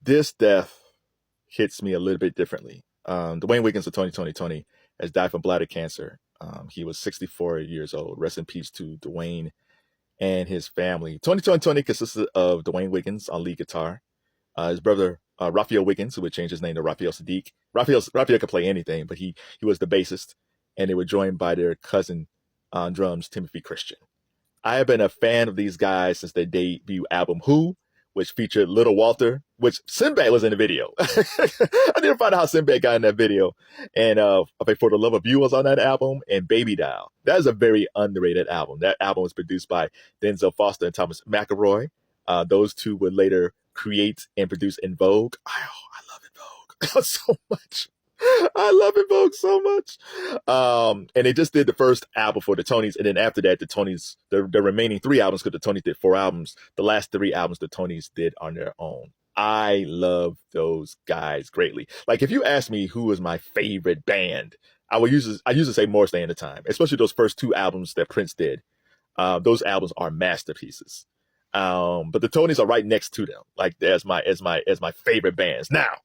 This death hits me a little bit differently. Dwayne Wiggins of Toni has died from bladder cancer. He was 64 years old. Rest in peace to Dwayne and his family. Toni consisted of Dwayne Wiggins on lead guitar, his brother Raphael Wiggins, who would change his name to Raphael Saadiq. Raphael could play anything, but he was the bassist, and they were joined by their cousin on drums, Timothy Christian. I have been a fan of these guys since their debut album, Who, which featured Little Walter, which Sinbad was in the video. I didn't find out how Sinbad got in that video. And For the Love of You was on that album, and Baby Doll. That is a very underrated album. That album was produced by Denzel Foster and Thomas McElroy. Those two would later create and produce In Vogue. I love In Vogue so much. I love In Vogue so much. And they just did the first album for the Tonys, and then after that, the Tonys, the remaining 3 albums, because the Tonys did 4 albums, the last 3 albums the Tonys did on their own. I love those guys greatly. Like, if you ask me who is my favorite band, I usually say Morris Day and the Time, especially those first 2 albums that Prince did. Those albums are masterpieces. But the Tonys are right next to them, like as my favorite bands. Now,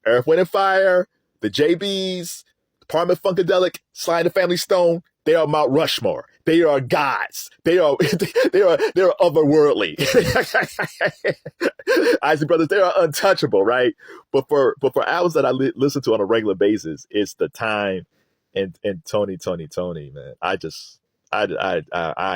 Earth, Wind and Fire, the JBs, Parliament Funkadelic, Sly and the Family Stone, they are Mount Rushmore. They are gods. They are otherworldly. Isaac Brothers, they are untouchable, right? But for albums that I listen to on a regular basis, it's The Time and Toni, man. I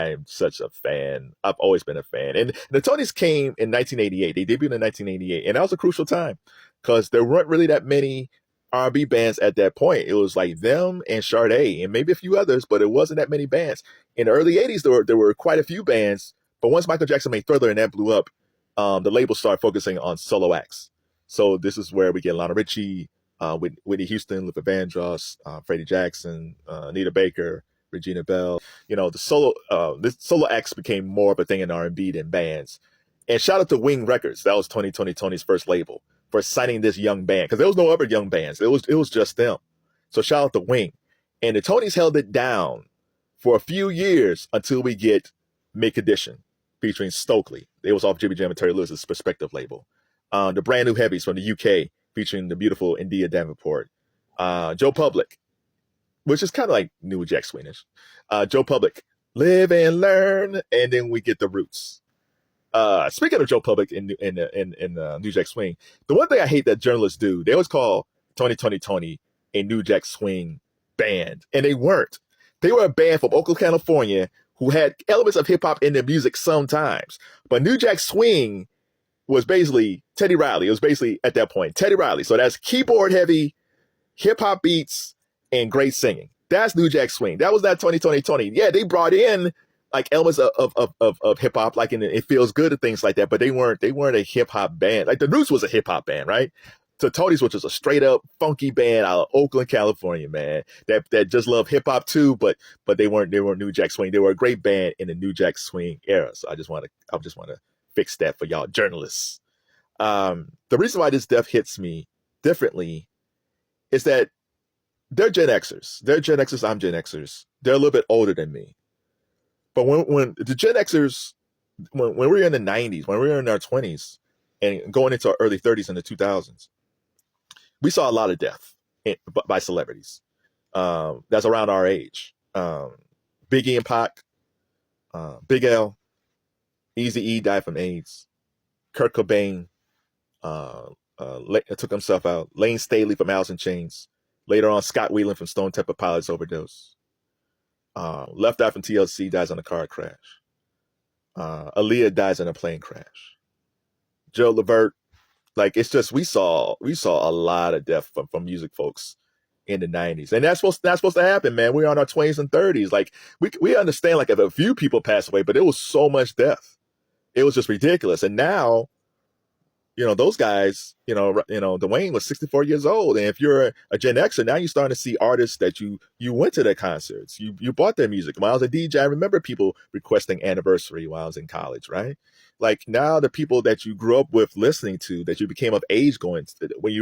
am such a fan. I've always been a fan. And the Tonys came in 1988. They debuted in 1988, and that was a crucial time because there weren't really that many R&B bands at that point. It was like them and Sade and maybe a few others, but it wasn't that many bands. In the early 80s, there were quite a few bands, but once Michael Jackson made Thriller and that blew up, the label started focusing on solo acts. So this is where we get Lionel Richie, Whitney Houston, Luther Vandross, Freddie Jackson, Anita Baker, Regina Bell. The solo acts became more of a thing in R&B than bands. And shout out to Wing Records. That was Tony's first label, for signing this young band, because there was no other young bands. It was just them. So shout out to Wing. And the Tonys held it down for a few years until we get Make Edition featuring Stokely. It was off Jimmy Jam and Terry Lewis's Perspective label. The Brand New Heavies from the UK featuring the beautiful India Davenport. Joe Public, which is kind of like New Jack Swingish. Joe Public, Live and Learn, and then we get The Roots. Speaking of Joe Public in New Jack Swing, the one thing I hate that journalists do, they always call Toni a New Jack Swing band, and they weren't. They were a band from Oakland, California, who had elements of hip hop in their music sometimes. But New Jack Swing was basically Teddy Riley. It was basically at that point Teddy Riley. So that's keyboard heavy, hip hop beats, and great singing. That's New Jack Swing. That was not Toni. Yeah, they brought in like elements of hip hop, like in It Feels Good and things like that, but they weren't a hip hop band. Like the Roots was a hip hop band, right? So Tony's, which was a straight up funky band out of Oakland, California, man, that just loved hip hop too, but they weren't New Jack Swing. They were a great band in the New Jack Swing era. So I just want to fix that for y'all journalists. The reason why this death hits me differently is that they're Gen Xers. They're Gen Xers. I'm Gen Xers. They're a little bit older than me. But when the Gen Xers, when we were in the 90s, when we were in our 20s and going into our early 30s in the 2000s, we saw a lot of death by celebrities. That's around our age. Biggie and Pac, Big L, Eazy-E died from AIDS. Kurt Cobain took himself out. Lane Staley from Alice in Chains. Later on, Scott Weiland from Stone Temple Pilots overdose. Left Eye from TLC dies in a car crash. Aaliyah dies in a plane crash. Joe Levert, like it's just we saw a lot of death from music folks in the 90s, and that's supposed to happen, man. We're on our 20s and 30s. Like we understand, like if a few people pass away, but it was so much death, it was just ridiculous. And now, those guys, Dwayne was 64 years old. And if you're a Gen Xer, now you're starting to see artists that you went to their concerts. You bought their music. When I was a DJ, I remember people requesting Anniversary while I was in college, right? Like now the people that you grew up with listening to, that you became of age going to, when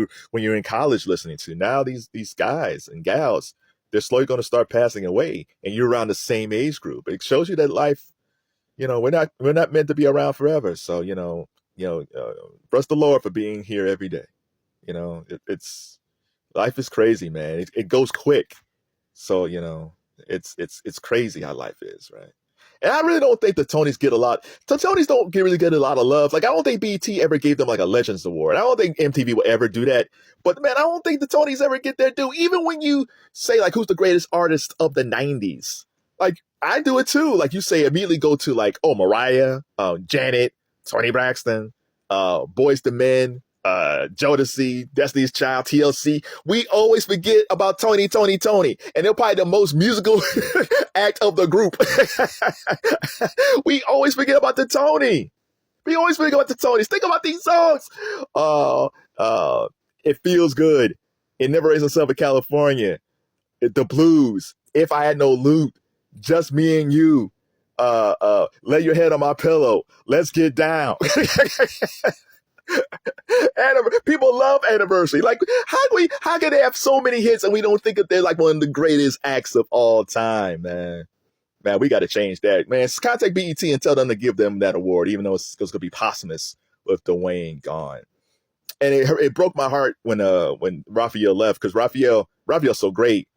you're in college listening to, now these guys and gals, they're slowly going to start passing away, and you're around the same age group. It shows you that life, we're not meant to be around forever. So, Bless the Lord for being here every day. It's life is crazy, man. It goes quick. So, it's crazy how life is, right? And I really don't think the Tonys get a lot. The Tonys don't really get a lot of love. Like, I don't think BET ever gave them like a Legends Award. I don't think MTV will ever do that. But man, I don't think the Tonys ever get their due. Even when you say like, who's the greatest artist of the '90s? Like, I do it too. Like, you say immediately go to like, oh, Mariah, Janet, Toni Braxton, Boyz II Men, Jodeci, Destiny's Child, TLC. We always forget about Toni. And they're probably the most musical act of the group. We always forget about the Toni. We always forget about the Tonys. Think about these songs. It Feels Good. It Never Rains in Southern California. The Blues. If I Had No Loot. Just Me and You. Lay Your Head on My Pillow. Let's Get Down. People love Anniversary. Like, how can they have so many hits and we don't think that they're like one of the greatest acts of all time, man? Man, we got to change that, man. Contact BET and tell them to give them that award, even though it's going to be posthumous with Dwayne gone. And it broke my heart when Raphael left, because Raphael's so great,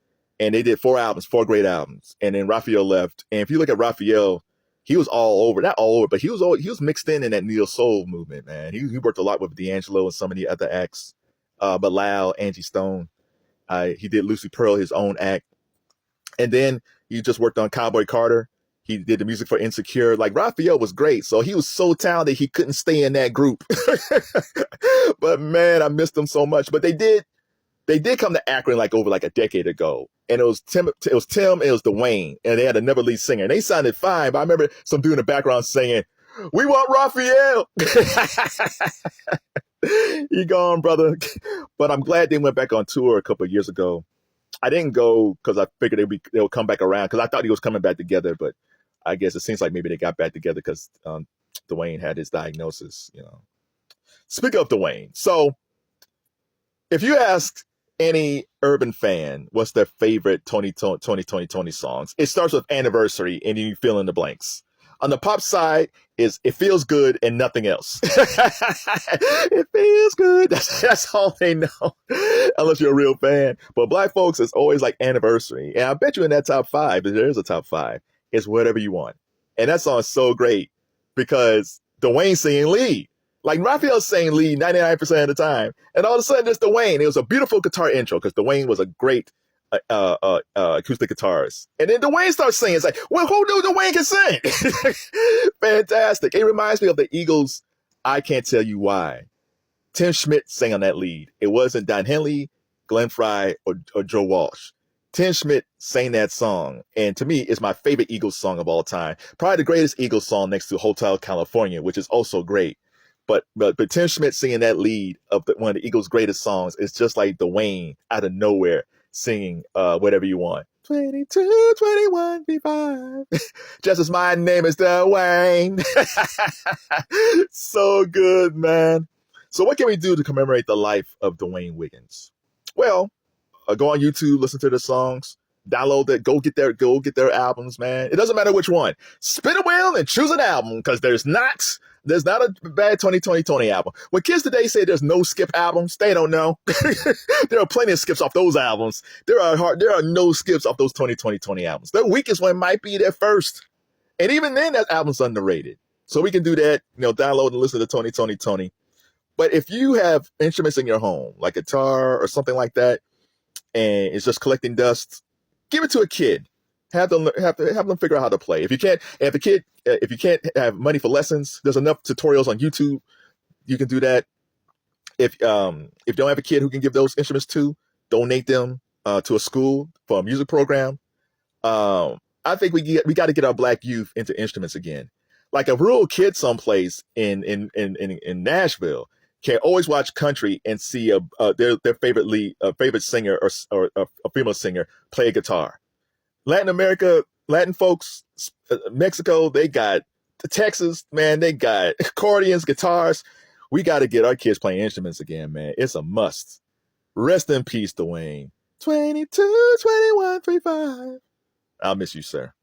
and they did 4 great albums, and then Raphael left. And if you look at Raphael, he was not all over, but he was mixed in that neo soul movement, man. He worked a lot with D'Angelo and some of the other acts, Bilal, Angie Stone. He did Lucy Pearl, his own act, and then he just worked on Cowboy Carter. He did the music for Insecure. Like, Raphael was great, so he was so talented he couldn't stay in that group. But man, I missed him so much. But they did come to Akron like over like a decade ago. And it was Tim, it was Dwayne, and they had another lead singer. And they sounded fine, but I remember some dude in the background saying, "We want Raphael." He gone, brother. But I'm glad they went back on tour a couple of years ago. I didn't go because I figured they would come back around, because I thought he was coming back together. But I guess it seems like maybe they got back together because Dwayne had his diagnosis. Speaking of Dwayne, so if you ask any urban fan what's their favorite Toni songs, it starts with Anniversary, and you fill in the blanks. On the pop side is It Feels Good and Nothing Else. It feels good. That's all they know, unless you're a real fan. But black folks, it's always like Anniversary. And I bet you in that top 5, if there is a top 5, it's Whatever You Want. And that song is so great because Dwayne's singing lead. Like, Raphael's saying lead 99% of the time. And all of a sudden, there's Dwayne. It was a beautiful guitar intro because Dwayne was a great acoustic guitarist. And then Dwayne starts singing. It's like, well, who knew Dwayne can sing? Fantastic. It reminds me of the Eagles' I Can't Tell You Why. Tim Schmidt sang on that lead. It wasn't Don Henley, Glenn Frey, or Joe Walsh. Tim Schmidt sang that song, and to me, it's my favorite Eagles song of all time. Probably the greatest Eagles song next to Hotel California, which is also great. But Tim Schmidt singing that lead of one of the Eagles' greatest songs is just like Dwayne out of nowhere singing Whatever You Want. 22, 21, 55. Just as my name is Dwayne. So good, man. So what can we do to commemorate the life of Dwayne Wiggins? Well, go on YouTube, listen to the songs, download it, go get their albums, man. It doesn't matter which one. Spin a wheel and choose an album, because there's not a bad Toni album. When kids today say there's no skip albums, they don't know. There are plenty of skips off those albums. There are no skips off those Toni albums. Their weakest one might be their first. And even then, that album's underrated. So we can do that, download and listen to Toni. But if you have instruments in your home, like a guitar or something like that, and it's just collecting dust, give it to a kid. Have them figure out how to play. If you can't have money for lessons, there's enough tutorials on YouTube. You can do that. If you don't have a kid who can give those instruments to, donate them to a school for a music program. I think we got to get our black youth into instruments again. Like a rural kid someplace in Nashville can always watch country and see their favorite singer or a female singer play a guitar. Latin America, Latin folks, Mexico, they got Texas, man, they got accordions, guitars. We got to get our kids playing instruments again, man. It's a must. Rest in peace, Dwayne. 22, 21, 35. I'll miss you, sir.